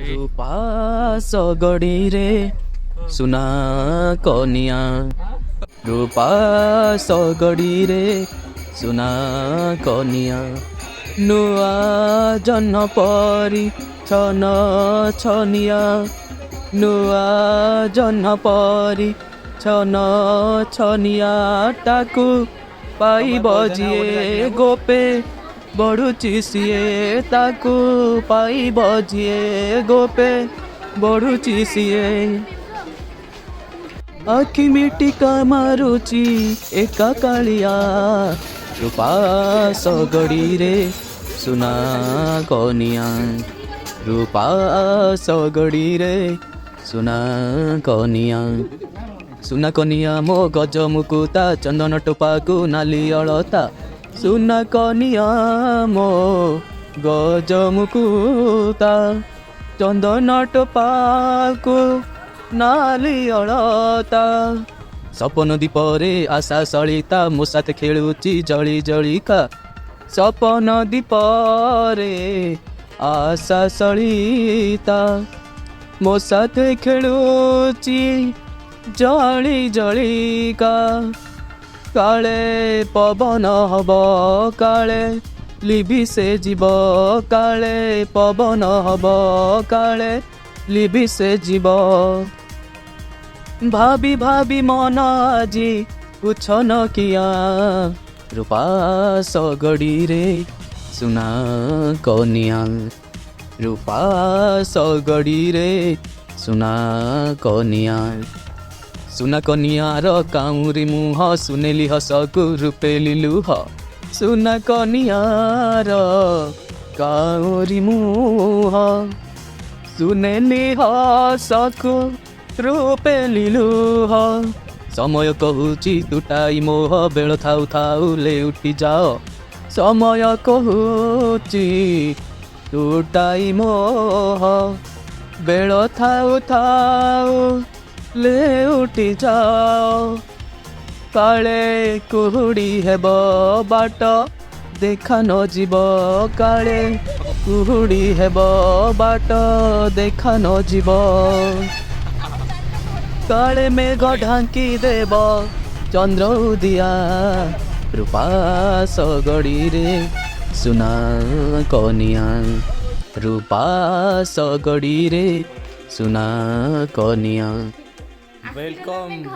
रूपा सगड़ी रे सुना कनिया रूपा सगड़ी रे सुना कनिया नुआ जन्न परी छन छनिया नुआ जन्न परी छन छनिया ताकू पाई बजिए गोपे बढ़ुची सीए ताकू पाई बजिए गोपे बढ़ुची सीए आखि मिटिका मारुची एका कालिया रूपा सगड़ी रे सुना कनिया रूपा सगड़ी रे सुना कनिया मो गज मुकुता चंदन टोपाकू नाली अलता सुना कनिया मो गज मुकुता चंदन टोपाकू नाली अलता सपन दीपरे आशा सलिता मो साथ खेलुची जली जलिका सपन दीपरे आशा सलिता मो साथ खेलुची जली जलिका काले पवन हब काले लिभि से जीव काले पवन हब काले लिभि से जीव भाभी भाभी मन आजी पूछन किया रूपा सगड़ी रे सुना कनिया रूपा सगड़ी रे सुना कनिया र काउरी मुह सुनेली हसकु रूपेली लुह सुना कनिया र काउरी मुह सुनेली हसकु रूपेली लुह समय कहूची तुटाई मोह बेल थाउ थाउ ले उठी जाओ समय कहूची तुटाई मोह बेल थाउ थाउ ले उठी जाओ काले कुहुड़ी हेब बाट देखा न जीव काले कुहुड़ी हेब बाट देखा न जीव काले मेघ ढांकी देव चंद्र उदिया रूपा सगड़ी रे सुना कनिया रूपा सगड़ी रे सुना कनिया वेलकम।